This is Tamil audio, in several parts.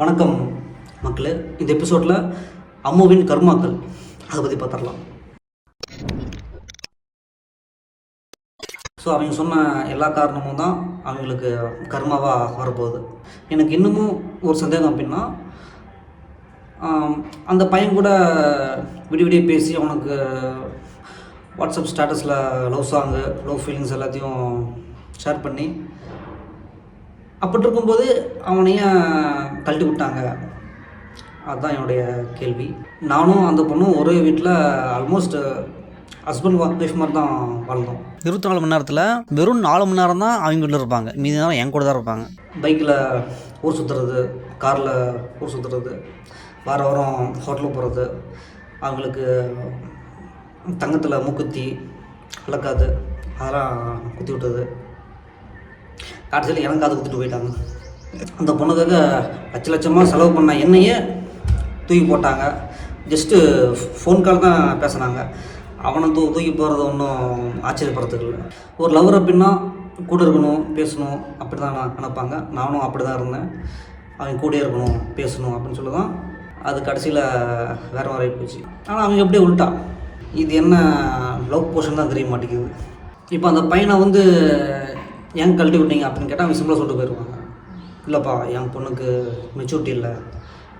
வணக்கம் மக்களே. இந்த எபிசோடில் அம்முவின் கர்மாக்கள் அதை பற்றி பார்த்துடலாம். ஸோ அவங்க சொன்ன எல்லா காரணமும் தான் அவங்களுக்கு கர்மாவாக வரப்போகுது. எனக்கு இன்னமும் ஒரு சந்தேகம் அப்படின்னா, அந்த பையன் கூட விடிய பேசி அவனுக்கு வாட்ஸ்அப் ஸ்டேட்டஸில் லவ் சாங்கு, லவ் ஃபீலிங்ஸ் எல்லாத்தையும் ஷேர் பண்ணி அப்படி இருக்கும்போது அவனைய தள்ளி விட்டாங்க. அதுதான் என்னுடைய கேள்வி. நானும் அந்த பொண்ணும் ஒரே வீட்டில் ஆல்மோஸ்ட் ஹஸ்பண்ட் ஒய்ஃப் மாதிரி தான் வாழ்ந்தோம். 24 மணி நேரத்தில் வெறும் 4 மணி நேரம் தான் அவங்க வீட்டில் இருப்பாங்க, மீதி நேரம் என் கூட தான் இருப்பாங்க. பைக்கில் ஊர் சுற்றுறது, காரில் ஊர் சுற்றுறது, வாரம் ஹோட்டலுக்கு போகிறது, அவங்களுக்கு தங்கத்தில் மூக்குத்தி கலக்காது அதெல்லாம் குத்தி விட்டது. கடைசியில் எனக்கு அதை குத்திட்டு போயிட்டாங்க. அந்த பொண்ணுக்காக லட்சமாக செலவு பண்ண என்னையே தூக்கி போட்டாங்க. ஜஸ்ட்டு ஃபோன் கால் தான் பேசுனாங்க. அவனை தூக்கி போகிறது ஒன்றும் ஆச்சரியப்படுறதுக்கு இல்லை. ஒரு லவர் அப்படின்னா கூட இருக்கணும், பேசணும், அப்படி தான் நான் நினைப்பாங்க. நானும் அப்படி தான் இருந்தேன். அவங்க கூட இருக்கணும், பேசணும் அப்படின்னு சொல்லி தான் அது கடைசியில் வேறு மாதிரி போச்சு. ஆனால் அவங்க எப்படியே உள்ட்டா, இது என்ன லவ் போர்ஷன் தான் தெரிய மாட்டேங்குது. இப்போ அந்த பையனை ஏன் கழட்டி விட்டீங்க அப்படின்னு கேட்டால் அவங்க சிம்பிளாக சொல்லிட்டு போயிடுவாங்க, இல்லைப்பா என் பொண்ணுக்கு மெச்சூரிட்டி இல்லை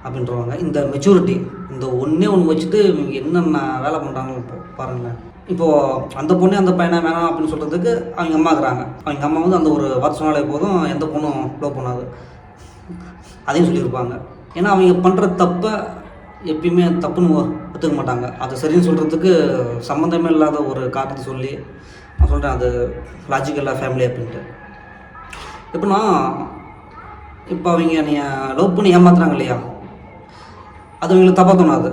அப்படின்றவாங்க. இந்த மெச்சூரிட்டி இந்த ஒன்றே வச்சுட்டு இவங்க என்னென்ன வேலை பண்ணுறாங்கன்னு பாருங்களேன். இப்போது அந்த பொண்ணே அந்த பையனை வேணாம் அப்படின்னு சொல்கிறதுக்கு அவங்க அம்மா இருக்கிறாங்க. அவங்க அம்மா அந்த ஒரு வார்த்தை சொன்னாலே போதும், எந்த பொண்ணும் லவ் பண்ணாது அதையும் சொல்லியிருப்பாங்க. ஏன்னா அவங்க பண்ணுற தப்பை எப்பயுமே தப்புன்னு ஒத்துக்க மாட்டாங்க. அது சரின்னு சொல்கிறதுக்கு சம்மந்தமே இல்லாத ஒரு காரணத்தை சொல்லி நான் சொல்கிறேன், அது லாஜிக்கல்லாக ஃபேமிலி அப்படின்ட்டு. எப்படின்னா, இப்போ அவங்க நீ லவ் பண்ணி ஏமாத்துறாங்க இல்லையா, அது அவங்களுக்கு தப்பாக தோணாது.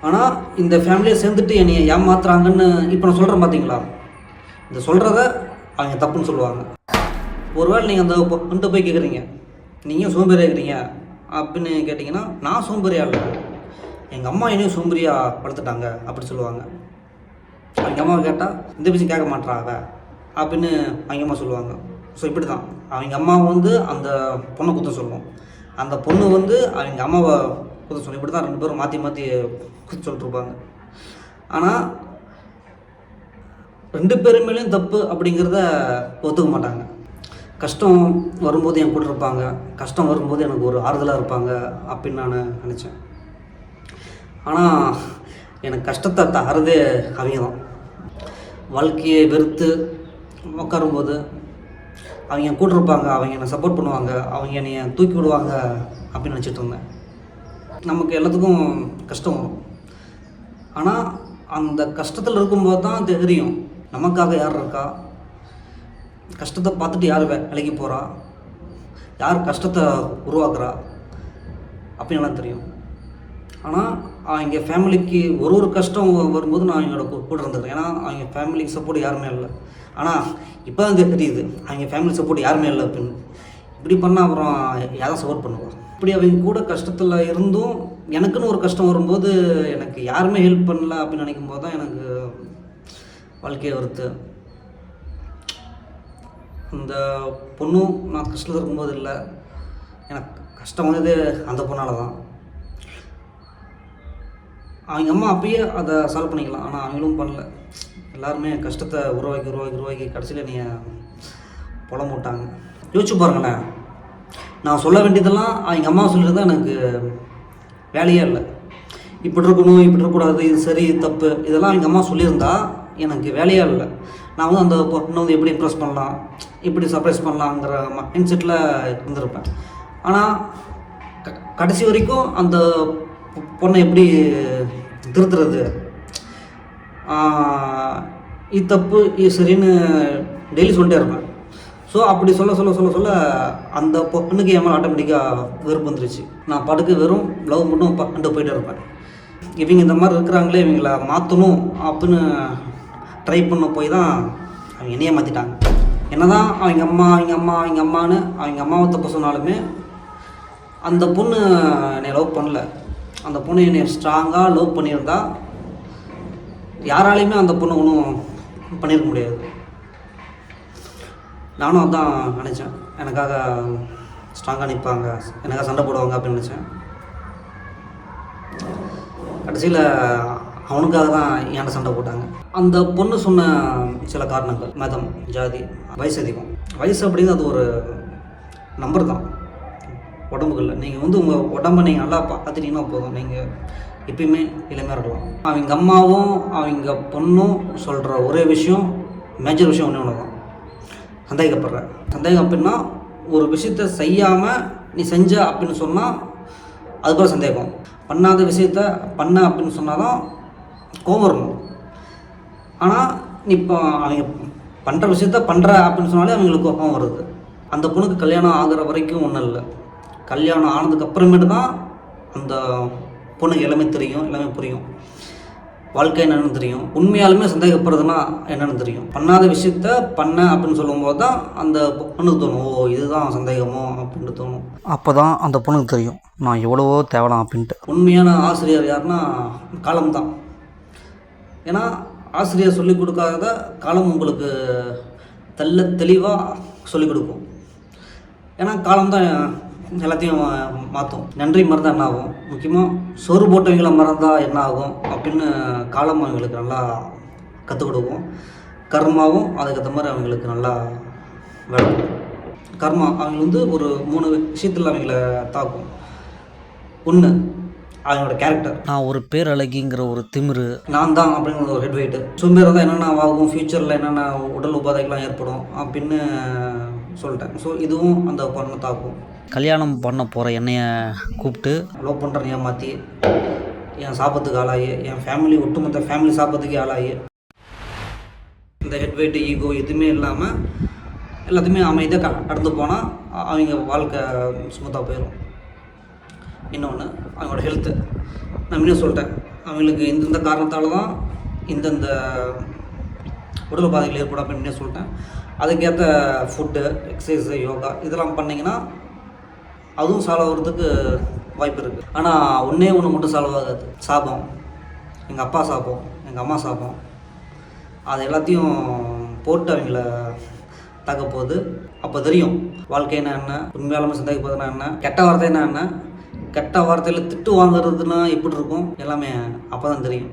ஆனால் இந்த ஃபேமிலியை சேர்ந்துட்டு என்னை ஏமாத்துறாங்கன்னு இப்போ நான் சொல்கிறேன் பார்த்தீங்களா, இந்த சொல்கிறத அவங்க தப்புன்னு சொல்லுவாங்க. ஒருவேளை நீங்கள் அந்த கொண்டு போய் கேட்குறீங்க, நீங்கள் சோம்பேறியாக இருக்கிறீங்க அப்படின்னு கேட்டிங்கன்னா, நான் சோம்பேறியாக இல்லை, எங்கள் அம்மா என்னையும் சோம்பேறியாக வளர்த்துட்டாங்க அப்படி சொல்லுவாங்க. அவங்க அம்மாவை கேட்டால் இந்த விஷயம் கேட்க மாட்டாங்க அப்படின்னு அவங்க அம்மா சொல்லுவாங்க. ஸோ இப்படி தான் அவங்க அம்மாவை அந்த பொண்ணை குத்த சொல்லுவோம், அந்த பொண்ணு அவங்க அம்மாவை குத்த சொல்லும். இப்படி தான் 2 பேரும் மாற்றி குத்த சொல்லிட்டுருப்பாங்க. ஆனால் 2 பேர் மேலேயும் தப்பு அப்படிங்கிறத ஒத்துக்க மாட்டாங்க. கஷ்டம் வரும்போது என் கூட இருப்பாங்க, கஷ்டம் வரும்போது எனக்கு ஒரு ஆறுதலாக இருப்பாங்க அப்படின்னு நான் நினச்சேன். ஆனால் எனக்கு கஷ்டத்தை தரதே அவங்க தான். வாழ்க்கையை வெறுத்து உட்காரும்போது அவங்க என் கூட இருப்பாங்க, அவங்க என்னை சப்போர்ட் பண்ணுவாங்க, அவங்க என்னை தூக்கி விடுவாங்க அப்படின்னு நினச்சிட்டு இருந்தேன். நமக்கு எல்லாத்துக்கும் கஷ்டம் வரும். ஆனால் அந்த கஷ்டத்தில் இருக்கும்போது தான் தெரியும் நமக்காக யார் இருக்கா, கஷ்டத்தை பார்த்துட்டு யார் விலகி போகிறா, யார் கஷ்டத்தை உருவாக்குறா அப்படின்னு எல்லாம் தெரியும். ஆனால் அவங்க ஃபேமிலிக்கு ஒரு கஷ்டம் வரும்போது நான் அவங்களோட கூட இருந்துக்கிறேன். ஏன்னா அவங்க ஃபேமிலிக்கு சப்போர்ட் யாருமே இல்லை. ஆனால் இப்போ தான் தெரியுது அவங்க ஃபேமிலி சப்போர்ட் யாருமே இல்லை அப்படின்னு. இப்படி பண்ணால் அப்புறம் யாரும் சப்போர்ட் பண்ணுவாங்க. இப்படி அவங்க கூட கஷ்டத்தில் இருந்தும் எனக்குன்னு ஒரு கஷ்டம் வரும்போது எனக்கு யாருமே ஹெல்ப் பண்ணல அப்படின்னு நினைக்கும் போது தான் எனக்கு வாழ்க்கையை வருது. அந்த பொண்ணும் நான் கஷ்டத்தில் இருக்கும்போது இல்லை, எனக்கு கஷ்டம் வந்தது அந்த பொண்ணால் தான். அவங்க அம்மா அப்பயே அதை சால்வ் பண்ணிக்கலாம், ஆனால் அவங்களும் பண்ணல. எல்லாருமே கஷ்டத்தை உருவாக்கி கடைசியில் புலம் விட்டாங்க. யோசிச்சு பாருங்களேன், நான் சொல்ல வேண்டியதெல்லாம் அவங்க அம்மா சொல்லிட்டு எனக்கு வேலையே இல்லை. இப்படி இருக்கணும், இப்படி இருக்கக்கூடாது, இது சரி தப்பு, இதெல்லாம் அவங்க அம்மா சொல்லியிருந்தா எனக்கு வேலையே இல்லை. நான் அந்த பொண்ணை எப்படி இம்ப்ரெஸ் பண்ணலாம், எப்படி சர்ப்ரைஸ் பண்ணலாங்கிற மைண்ட் செட்டில் இருந்திருப்பேன். ஆனால் கடைசி வரைக்கும் அந்த பொண்ணை எப்படி திருத்துறது, இது தப்பு இது சரின்னு டெய்லி சொல்லிட்டே இருப்பேன். ஸோ அப்படி சொல்ல அந்த பொண்ணுக்கு என் மேலே ஆட்டோமேட்டிக்காக வெறுப்பு வந்துருச்சு. நான் பாட்டுக்கு வெறும் லவ் மட்டும் பண்ணிட்டு போயிட்டே இருப்பேன். இவங்க இந்த மாதிரி இருக்கிறாங்களே, இவங்கள மாற்றணும் அப்படின்னு ட்ரை பண்ண போய் தான் அவங்க என்னையே மாற்றிட்டாங்க. என்ன தான் அவங்க அம்மான்னு அவங்க அம்மாவை தப்பு சொன்னாலுமே அந்த பொண்ணு என்னை லவ் பண்ணல. அந்த பொண்ணு என்னை ஸ்ட்ராங்காக லவ் பண்ணியிருந்தா யாராலையுமே அந்த பொண்ணு ஒன்றும் பண்ணியிருக்க முடியாது. நானும் அதான் நினச்சேன், எனக்காக ஸ்ட்ராங்காக நிற்பாங்க, எனக்காக சண்டை போடுவாங்க அப்படின்னு நினச்சேன். கடைசியில் அவனுக்காக தான் என்கிட்ட சண்டை போட்டாங்க. அந்த பொண்ணு சொன்ன சில காரணங்கள், மதம், ஜாதி, வயசு அதிகம். வயசு அப்படிங்கிறது அது ஒரு நம்பர் தான், உடம்புக்கு இல்லை. நீங்கள் வந்து உங்கள் உடம்பை நீங்கள் நல்லா பார்த்துட்டீங்கன்னா போதும், நீங்கள் எப்பயுமே இளமையாக இருக்கலாம். அவங்க அம்மாவும் அவங்க பொண்ணும் சொல்கிற ஒரே விஷயம், மேஜர் விஷயம் ஒன்று தான், சந்தேகப்படுற. சந்தேகம் அப்படின்னா ஒரு விஷயத்த செய்யாமல் நீ செஞ்ச அப்படின்னு சொன்னால் அதுபோல் சந்தேகம். பண்ணாத விஷயத்த பண்ண அப்படின்னு சொன்னால் தான் கோவம் வரணும். ஆனால் நீ இப்போ அவங்க பண்ணுற விஷயத்த பண்ணுற அப்படின்னு சொன்னாலே அவங்களுக்கு கோபம் வருது. அந்த பொண்ணுக்கு கல்யாணம் ஆகிற வரைக்கும் ஒன்றும் இல்லை. கல்யாணம் ஆனதுக்கு அப்புறமேட்டு தான் அந்த பொண்ணுக்கு எல்லாமே தெரியும், எல்லாமே புரியும், வாழ்க்கை என்னென்னு தெரியும். உண்மையாலுமே சந்தேகப்படுறதுன்னா என்னென்னு தெரியும். பண்ணாத விஷயத்த பண்ண அப்படின்னு சொல்லும்போது தான் அந்த பொண்ணுக்கு தோணும், ஓ இதுதான் சந்தேகமோ அப்படின்ட்டு தோணும். அப்போ தான் அந்த பொண்ணுக்கு தெரியும் நான் எவ்வளவோ தேவலாம் அப்படின்ட்டு. உண்மையான ஆசிரியர் யாருன்னா காலம் தான். ஏன்னா ஆசிரியர் சொல்லிக் கொடுக்காத காலம் உங்களுக்கு தெளிவாக சொல்லிக் கொடுக்கும். ஏன்னா காலம் தான் எல்லாத்தையும் மாற்றும். நன்றி மறந்தால் என்ன ஆகும், முக்கியமாக சோறு போட்டவங்களை மறந்தால் என்ன ஆகும் அப்படின்னு காலம் அவங்களுக்கு நல்லா கற்றுக் கொடுக்கும். கர்மாவும் அதுக்கேற்ற மாதிரி அவங்களுக்கு நல்லா விளக்கும். கர்மா அவங்க வந்து ஒரு 3 விஷயத்தில் அவங்கள தாக்கும். ஒன்று அவங்களோட கேரக்டர். நான் ஒரு பேரழகிங்கிற ஒரு திமிரு, நான் தான் அப்படிங்கிற ஒரு ஹெட் வெயிட்டு. சோம்பேறி தான் என்னென்ன ஆகும், ஃப்யூச்சரில் என்னென்ன உடல் உபாதைகள்லாம் ஏற்படும் அப்படின்னு சொல்லிட்டேன். ஸோ இதுவும் அந்த பொண்ணை தாக்கும். கல்யாணம் பண்ண போகிற என்னைய கூப்பிட்டு லவ் பண்ணுறேன் ஏமாற்றி, என் சாபத்துக்கு ஆளாகி, என் ஃபேமிலி ஒட்டுமொத்த ஃபேமிலி சாபத்துக்கு ஆளாகி, இந்த ஹெட் வெயிட்டு ஈகோ எதுவுமே இல்லாமல் எல்லாத்தையுமே அமைதியாக கடந்து போனால் அவங்க வாழ்க்கை ஸ்மூத்தாக போயிடும். இன்னொன்று அவங்களோட ஹெல்த்து. நான் முன்னே சொல்லிட்டேன், அவங்களுக்கு இந்தந்த காரணத்தால் தான் இந்தந்த உடல் உபாதைகள் ஏற்படும் அப்படின்னு முன்னே சொல்லிட்டேன். அதுக்கேற்ற ஃபுட்டு, எக்ஸசைஸு, யோகா இதெல்லாம் பண்ணிங்கன்னா அதுவும் சால்வ் ஆகிறதுக்கு வாய்ப்பு இருக்குது. ஆனால் ஒன்றே ஒன்று மட்டும் சால்வ் ஆகாது, சாபம். எங்கள் அப்பா சாபம், எங்கள் அம்மா சாபம், அது எல்லாத்தையும் போட்டு அவங்கள தாக்க போகுது. அப்போ தெரியும் வாழ்க்கைன்னா என்ன, உண்மையாலுமே சந்தேகப்படுறதுனா என்ன, கெட்ட வார்த்தைன்னா என்ன, கெட்ட வார்த்தையில் திட்டு வாங்குறதுன்னா எப்படி இருக்கும், எல்லாமே அப்போ தான் தெரியும்.